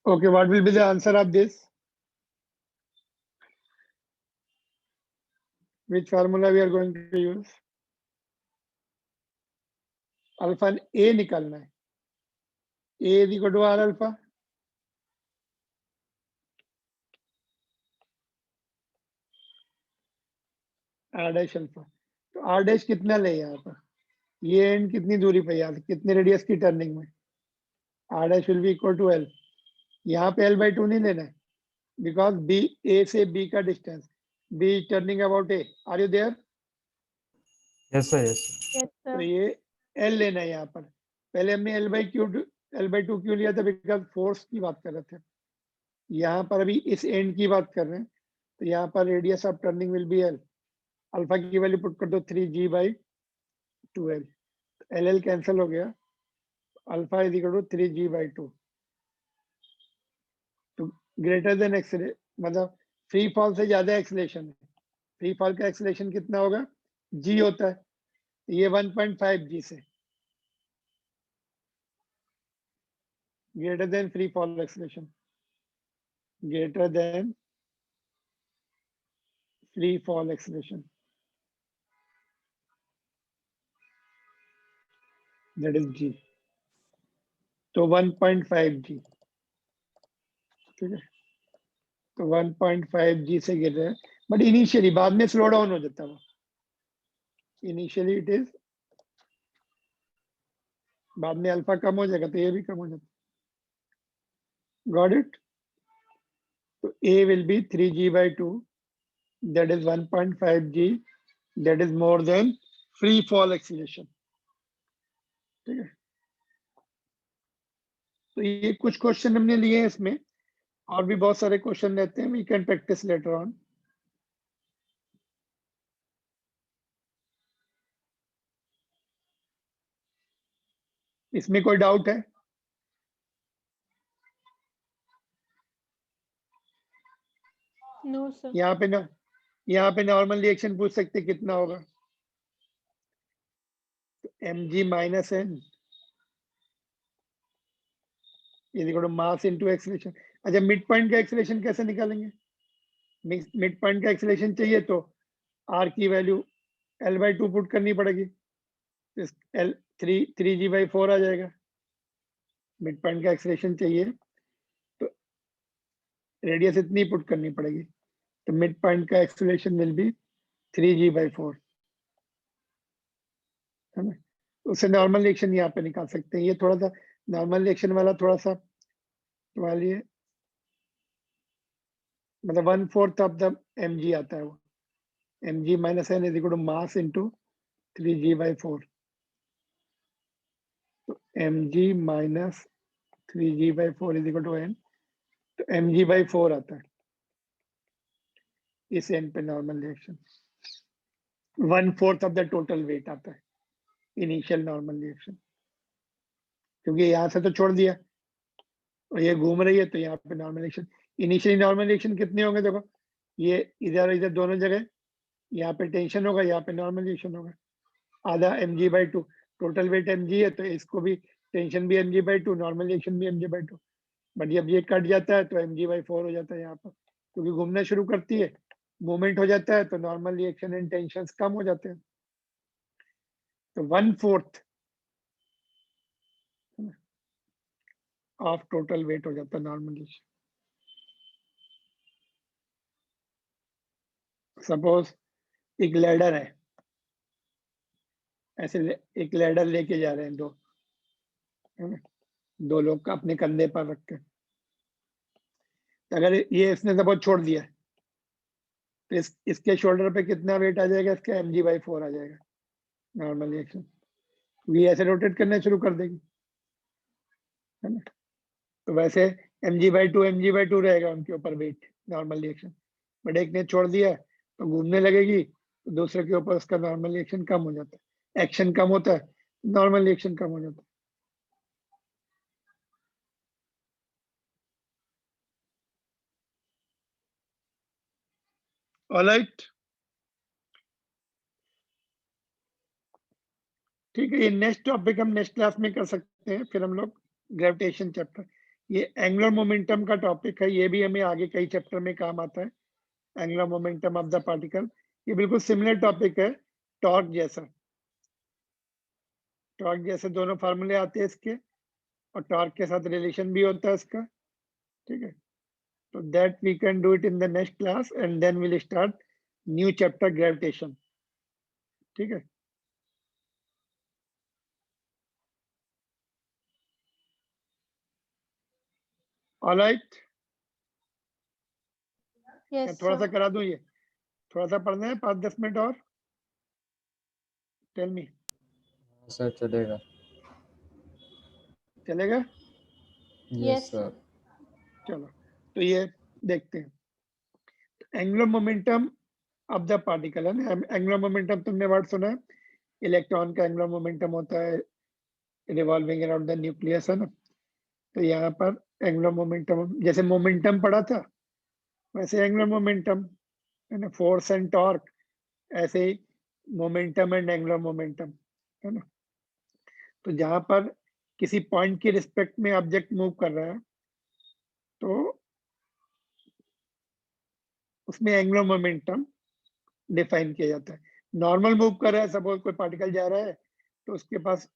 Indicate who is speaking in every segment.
Speaker 1: Okay, what will be the answer of this? Which formula we are going to use? Alpha A निकालना है. A is equal to R alpha. R dash alpha. तो R dash कितना ले यहाँ पर? ये and कितनी दूरी पे यहाँ से कितने रेडियस की टर्निंग में? R dash will be equal to L. यहाँ पे L by 2 नहीं लेना है because B A से B का distance. B is turning about A. Are you there?
Speaker 2: Yes, sir. Yes.
Speaker 3: Yes,
Speaker 1: तो
Speaker 3: sir.
Speaker 1: ये L लेना है यहाँ पर. पहले हमने L by 2 क्यों लिया था? बिकॉज फोर्स की बात कर रहे थे. यहाँ पर अभी इस एंड की बात कर रहे हैं, तो यहाँ पर radius of turning will be L. Alpha की वैल्यू पुट कर दो 3G by 2L. LL cancel हो गया. Alpha is equal to 3G by 2. तो ग्रेटर देन मतलब फ्री फॉल से ज्यादा एक्सेलेरेशन है. फ्री फॉल का एक्सेलेरेशन कितना होगा? G होता है. ये 1.5G से greater than free fall acceleration, greater than free fall acceleration, that is G. तो 1.5G, ठीक है. तो 1.5G से गिर रहे हैं, बट इनिशियली बाद में स्लो डाउन हो जाता है वो. इनिशियली इट इज, बाद में अल्फा कम हो जाएगा तो ये भी कम हो जाता है. Got it? तो A will be 3G by 2, that is 1.5G, that is more than free fall acceleration. ठीक है. तो ये कुछ क्वेश्चन हमने लिए हैं इसमें, और भी बहुत सारे क्वेश्चन रहते हैं. We can practice later on. इसमें कोई डाउट है?
Speaker 3: No, sir.
Speaker 1: यहाँ पे नॉर्मल रिएक्शन पूछ सकते कितना होगा? तो mg minus n is equal to mass into acceleration. अच्छा, मिड पॉइंट का एक्सेलरेशन कैसे निकालेंगे? मिड पॉइंट का एक्सेलरेशन चाहिए तो r की वैल्यू l by 2 पुट करनी पड़ेगी. L 3G by 4 आ जाएगा. मिड पॉइंट का एक्सेलरेशन चाहिए तो रेडियस इतनी पुट करनी पड़ेगी. तो मिड पॉइंट का acceleration will be 3G by 4, है ना. उससे नॉर्मल रिएक्शन यहाँ पे निकाल सकते हैं. ये थोड़ा सा नॉर्मल रिएक्शन वाला थोड़ा सा तुम्हारे लिए मतलब 1/4 ऑफ द mg आता है वो. mg minus n is equal to mass into 3G by 4. तो mg minus 3G by 4 is equal to n. तो mg by 4 आता है इस एंड पे. Normal reaction 1/4 of the total weight आता है इनिशियल नॉर्मल रिएक्शन, क्योंकि यहाँ से तो छोड़ दिया और ये घूम रही है. तो यहाँ पे normal reaction, initially normal reaction कितने होंगे? देखो, ये इधर इधर दोनों जगह, यहाँ पे टेंशन होगा, यहाँ पे नॉर्मल रिएक्शन होगा. आधा mg by 2, total weight mg है तो इसको भी टेंशन भी mg by 2, नॉर्मल रिएक्शन भी mg by 2. बट जब ये कट जाता है तो mg by 4 हो जाता है यहाँ पर, क्योंकि घूमना शुरू करती है, मूवमेंट हो जाता है तो नॉर्मल रिएक्शन एंड टेंशन कम हो जाते हैं. तो 1/4 ऑफ टोटल वेट हो जाता है नॉर्मल रिएक्शन. सपोज एक लैडर है, ऐसे एक लैडर लेके जा रहे हैं दो, है ना, दो लोग का अपने कंधे पर रख के. अगर ये इसने सपोज छोड़ दिया तो इसके शोल्डर पे कितना वेट आ जाएगा? इसका mg by 4 आ जाएगा नॉर्मल रिएक्शन. ये ऐसे रोटेट करना शुरू कर देगी, है ना. तो वैसे mg by 2 रहेगा उनके ऊपर वेट नॉर्मल रिएक्शन. बट एक ने छोड़ दिया तो घूमने लगेगी, तो दूसरे के ऊपर उसका नॉर्मल रिएक्शन कम हो जाता है, एक्शन कम होता है, नॉर्मल रिएक्शन कम हो जाता है. ऑलराइट, ठीक है. ये नेक्स्ट टॉपिक हम नेक्स्ट क्लास में कर सकते हैं. फिर हम लोग ग्रेविटेशन चैप्टर, ये एंगुलर मोमेंटम का टॉपिक है, ये भी हमें आगे कई चैप्टर में काम आता है। Angular momentum of the particle, ये बिल्कुल सिमिलर टॉपिक है टॉर्क जैसा। टॉर्क जैसे दोनों फार्मूले आते हैं इसके, और टॉर्क के साथ रिलेशन भी होता है इसका, ठीक है। तो that we can do it in the next class, and then will start new chapter gravitation, ठीक है। ऑलराइट,
Speaker 3: Yes,
Speaker 1: थोड़ा सा
Speaker 3: sir.
Speaker 1: करा दूं, ये थोड़ा सा पढ़ना है 5-10 मिनट और। टेल मी,
Speaker 2: सर चलेगा।
Speaker 1: चलेगा?
Speaker 2: Yes
Speaker 3: Yes,
Speaker 2: sir.
Speaker 3: sir.
Speaker 1: चलो, तो ये देखते हैं angular momentum of the particle है ना। एंगुलर मोमेंटम तुमने वर्ड सुना है, इलेक्ट्रॉन का एंगुलर मोमेंटम होता है रिवॉल्विंग अराउंड द न्यूक्लियस, है ना। तो यहाँ पर एंगुलर मोमेंटम, जैसे मोमेंटम पढ़ा था वैसे एंगुलर मोमेंटम, है ना, फोर्स एंड टॉर्क, ऐसे ही मोमेंटम एंड एंगुलर मोमेंटम, है ना। तो जहां पर किसी पॉइंट के रिस्पेक्ट में ऑब्जेक्ट मूव कर रहा है तो उसमें एंगुलर मोमेंटम डिफाइन किया जाता है। नॉर्मल मूव कर रहा है, सपोज कोई पार्टिकल जा रहा है तो उसके पास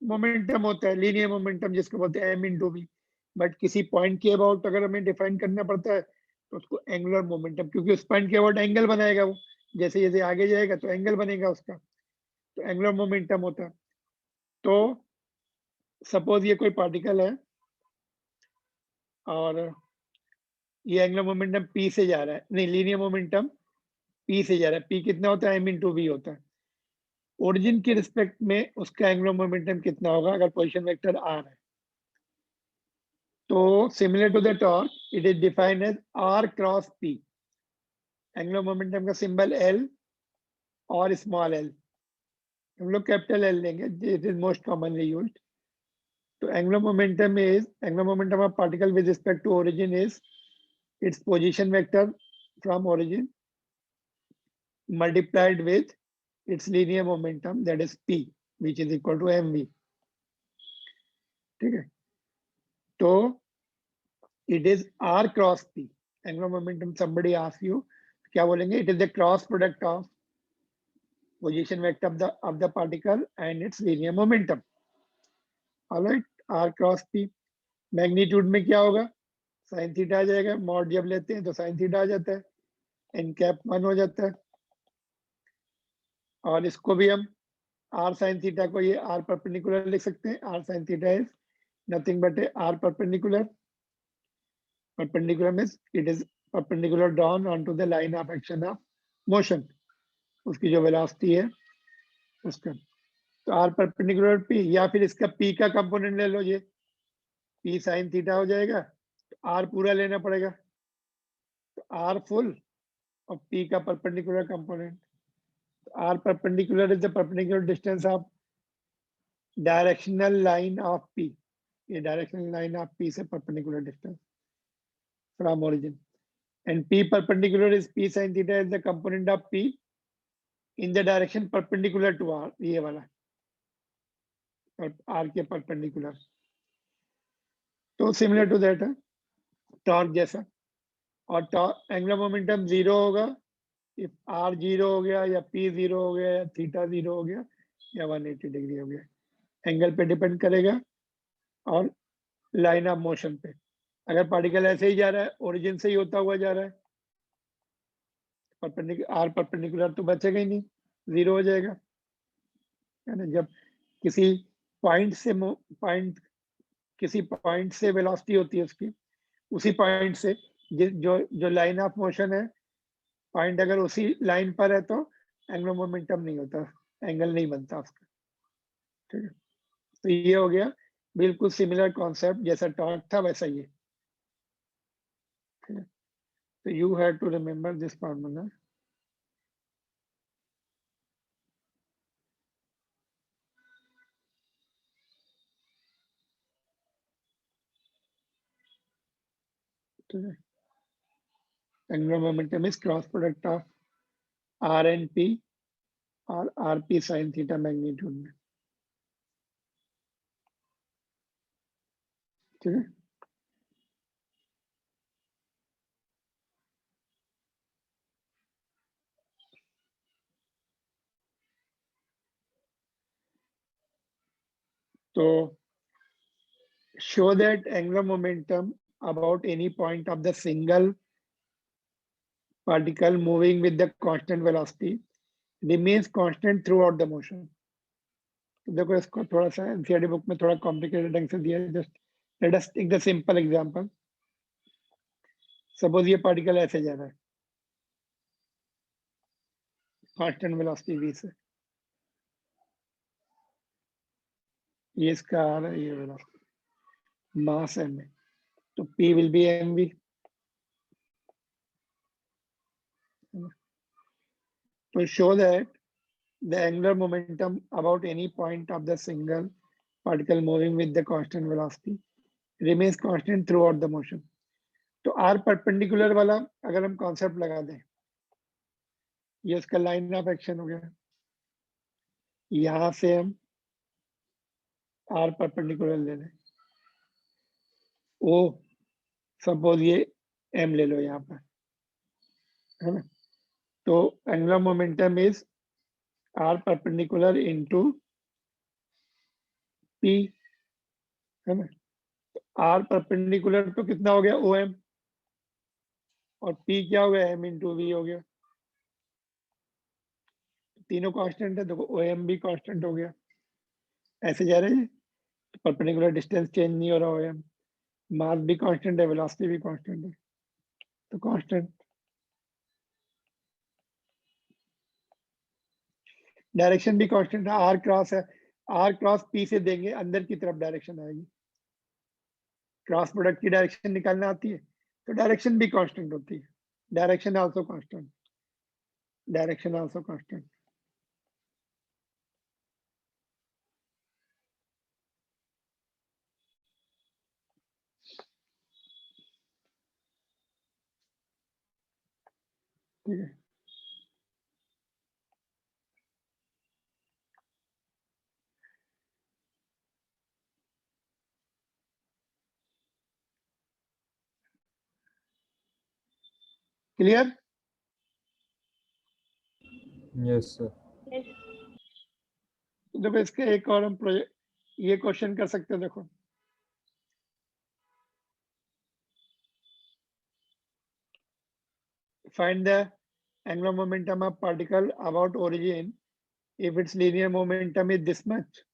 Speaker 1: मोमेंटम होता है, लीनियर मोमेंटम जिसको बोलते हैं m/v। बट किसी पॉइंट के अबाउट अगर हमें डिफाइन करना पड़ता है तो उसको एंगुलर मोमेंटम, क्योंकि उस पॉइंट के अबाउट एंगल बनाएगा वो, जैसे जैसे आगे जाएगा तो एंगल बनेगा उसका, तो एंगुलर मोमेंटम होता है। तो सपोज ये कोई पार्टिकल है और ये एंगुलर मोमेंटम p से जा रहा है, नहीं लीनियर मोमेंटम p से जा रहा है। p कितना होता है, m/v होता है। ओरिजिन के रिस्पेक्ट में उसका एंगुलर मोमेंटम कितना होगा अगर पोजीशन वेक्टर r है। तो similar to the torque it is defined as r cross p। Angular momentum का सिंबल l और स्मॉल l, हम लोग कैपिटल L लेंगे, it is most commonly used. तो angular momentum of particle with respect to origin is its position vector from origin multiplied with its linear momentum, that is p, which is equal to mv, ठीक है। तो it is r cross p, angular momentum, somebody asks you क्या बोलेंगे, it is the cross product of position vector of the particle and its linear momentum, all right। r cross p magnitude में क्या होगा, sine theta आ जाएगा, mod जब लेते हैं तो साइन थीटा आ जाता है, एन कैप 1 हो जाता है। और इसको भी हम आर साइन थीटा को ये आर परपेंडिकुलर लिख सकते हैं। R sine theta is nothing but A R perpendicular. Perpendicular means it is perpendicular down on to the line of action of motion, उसकी जो वेलोसिटी है उसका। तो आर परपेंडिकुलर पी, या फिर इसका पी का कंपोनेंट ले लो, ये पी साइन थीटा हो जाएगा। तो आर पूरा लेना पड़ेगा, तो आर फुल और पी का perpendicular component. R perpendicular is the perpendicular distance of directional line of P, ये डायरेक्शनल लाइन ऑफ पी से perpendicular distance from origin. And P perpendicular is P sine theta is the component of P in the direction perpendicular to R, ये वाला R के perpendicular. तो similar to that है torque जैसा। और angular momentum 0 होगा if are 0 हो गया, या पी 0 हो गया, या थीटा 0 हो गया, या 180 डिग्री हो गया। एंगल पे डिपेंड करेगा और लाइन ऑफ मोशन पे। अगर पार्टिकल ऐसे ही जा रहा है, ओरिजिन से ही होता हुआ जा रहा है, आर परपेंडिकुलर तो बचेगा ही नहीं, 0 हो जाएगा, है ना। जब किसी पॉइंट से वेलोसिटी होती है उसकी, उसी पॉइंट से जो लाइन ऑफ मोशन है, पॉइंट अगर उसी लाइन पर है तो एंगुलर मोमेंटम नहीं होता, एंगल नहीं बनता उसका, ठीक है। तो ये हो गया बिल्कुल सिमिलर कॉन्सेप्ट, जैसा टॉर्क था वैसा ये, ठीक है। तो you have to remember this formula. ठीक है, angular momentum is cross product of R and P और R P sine theta magnitude में, ठीक है। तो show that angular momentum about any point of the single particle moving with the constant velocity remains constant throughout the motion. तो देखो इसको थोड़ा सा एनसीईआरटी बुक में थोड़ा कॉम्प्लिकेटेड ढंग से दिया है. Just let us take the simple example. Suppose ये पार्टिकल ऐसे जा रहा है कांस्टेंट वेलोसिटी v से, ये इसका आ रहा है, ये वेलोसिटी मास m है, तो p will be mv. To show that the angular momentum about any point of the single particle moving with the constant velocity remains constant throughout the motion. तो r perpendicular वाला अगर हम concept लगा दें, ये उसका लाइन ऑफ एक्शन हो गया. यहां से हम r परपेंडिकुलर ले लें, ओ सपोज ये m ले लो यहाँ पर, है ना. तो angular momentum is r perpendicular into p, है ना. r परपेंडिकुलर तो कितना हो गया OM, और p क्या हो गया m इंटू v हो गया. तीनों कांस्टेंट है, देखो OM भी कांस्टेंट हो गया. ऐसे जा रहे हैं, परपेंडिकुलर डिस्टेंस चेंज नहीं हो रहा. OM मास भी कांस्टेंट है, वेलोसिटी भी कांस्टेंट है, तो कांस्टेंट. डायरेक्शन भी कांस्टेंट है, r क्रॉस है, r क्रॉस p से देंगे अंदर की तरफ डायरेक्शन आएगी. क्रॉस प्रोडक्ट की डायरेक्शन निकालना आती है, तो डायरेक्शन भी कांस्टेंट होती है. Direction also constant, direction also constant. ठीक है. क्लियर?
Speaker 2: Yes, sir.
Speaker 3: Yes.
Speaker 1: देखो इसके एक और हम ये क्वेश्चन कर सकते हैं. देखो find the angular momentum of particle about origin if its linear momentum is this much,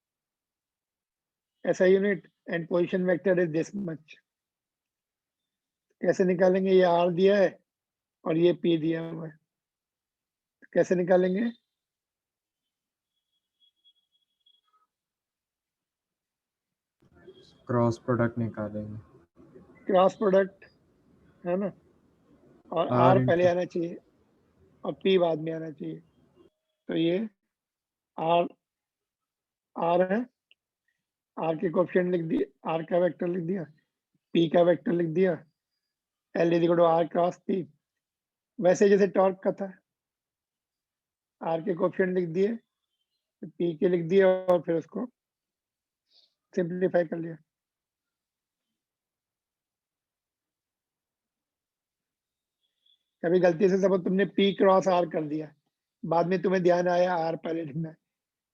Speaker 1: SI unit, and position vector is this much. कैसे निकालेंगे? ये r दिया है और ये p दिया हुआ है, कैसे निकालेंगे?
Speaker 2: क्रॉस प्रोडक्ट निकालेंगे.
Speaker 1: क्रॉस प्रोडक्ट, है ना, और
Speaker 2: R
Speaker 1: r पहले
Speaker 2: into
Speaker 1: आना चाहिए और p बाद में आना चाहिए. तो ये r है, r के कोएफिशिएंट लिख दिए, r का वेक्टर लिख दिया, p का वेक्टर लिख दिया, L is equal to r cross p. वैसे जैसे टॉर्क का था, r के कोएफिशिएंट लिख दिए, p के लिख दिए, और फिर उसको सिंप्लीफाई कर लिया. कभी गलती से सपोज तुमने p क्रॉस r कर दिया, बाद में तुम्हें ध्यान आया r पहले लिखना है,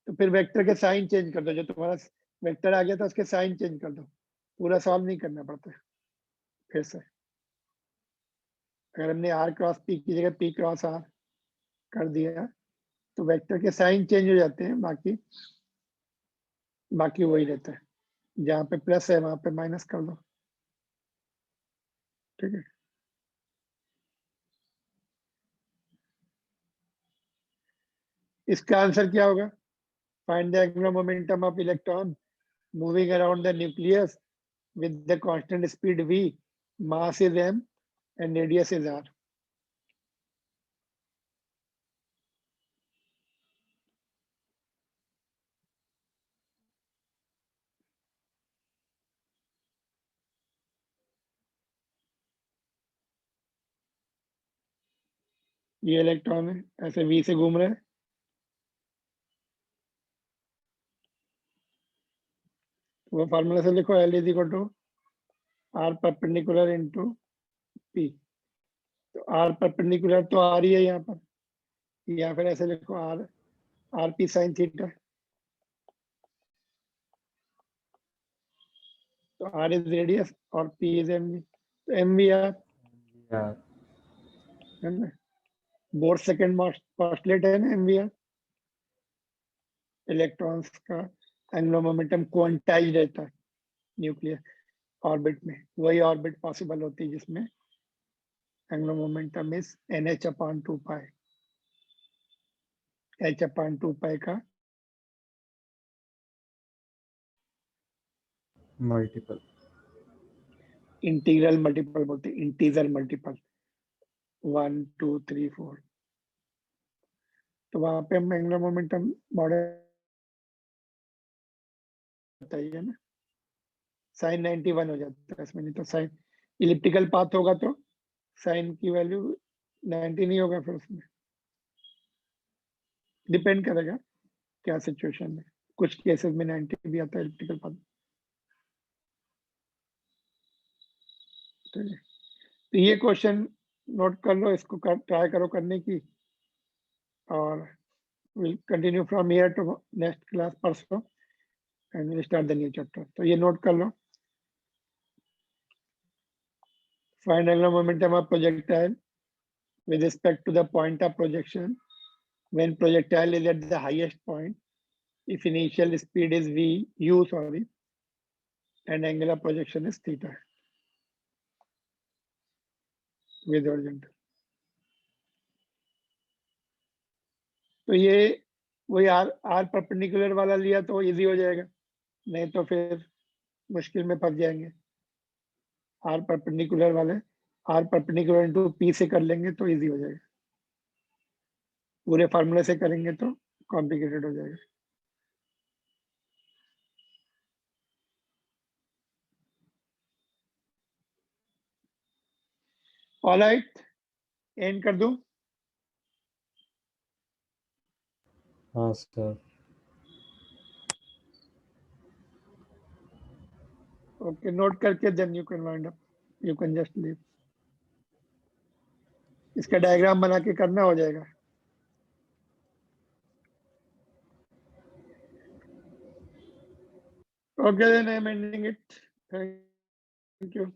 Speaker 1: तो फिर वेक्टर के साइन चेंज कर दो. जो तुम्हारा वेक्टर आ गया था उसके साइन चेंज कर दो, पूरा सॉल्व नहीं करना पड़ता है फिर से. अगर हमने r क्रॉस p की जगह p क्रॉस r कर दिया तो वेक्टर के साइन चेंज हो जाते हैं, बाकी वही रहता है. जहाँ पे प्लस है वहां पे माइनस कर दो. ठीक है. इसका आंसर क्या होगा? Find the angular momentum of electron moving around the nucleus with the constant speed v, mass is m, and radius is r. ये इलेक्ट्रॉन है, ऐसे v से घूम रहे हैं. वो फार्मूला से लिखो, L is equal to r perpendicular into p. तो r परपेंडिकुलर तो r ही है यहाँ पर, या फिर ऐसे लिखो r p sine theta. So R is radius और P is mv. तो mvr
Speaker 2: Yeah.
Speaker 1: है ना, बोर सेकंड postulate है ना mvr, इलेक्ट्रॉन्स का एंगुलर मोमेंटम क्वांटाइज रहता है न्यूक्लियर ऑर्बिट में, वही ऑर्बिट पॉसिबल होती है जिसमें angular momentum is nh/2 pi, h/2 पाई का
Speaker 2: Multiple.
Speaker 1: इंटीग्रल मल्टीपल बोलते हैं, इंटीजर मल्टीपल 1 2 3 4। तो वहां पे हम एंगुलर मोमेंटम मॉडल बताइए ना, साइन 91 हो जाता है इसमें, नहीं तो साइन इलिप्टिकल पाथ होगा तो साइन की वैल्यू 90 नहीं होगा, फिर उसमें डिपेंड करेगा क्या सिचुएशन है, कुछ केसेस में 90 भी आता है इलिप्टिकल पाथ। तो ये क्वेश्चन नोट कर लो, इसको ट्राई करो करने की, और will continue from here to next class परसों and will start the new chapter. तो ये नोट कर लो, find angular momentum of projectile with respect to the point of projection when projectile is at the highest point if initial speed is u and angular projection is theta with horizontal। तो ये वही are perpendicular वाला लिया तो easy हो जाएगा, नहीं तो फिर मुश्किल में फंस जाएंगे। आर परपेंडिकुलर वाले आर परपेंडिकुलर इनटू पी से कर लेंगे तो इजी हो जाएगा, पूरे फार्मूले से करेंगे तो कॉम्प्लिकेटेड हो जाएगा। ऑलराइट, एंड कर दूं?
Speaker 2: हाँ सर।
Speaker 1: ओके, नोट करके then you can wind up, you can just leave. इसका डायग्राम बना के करना हो जाएगा। Okay, then I'm ending it. Thank you.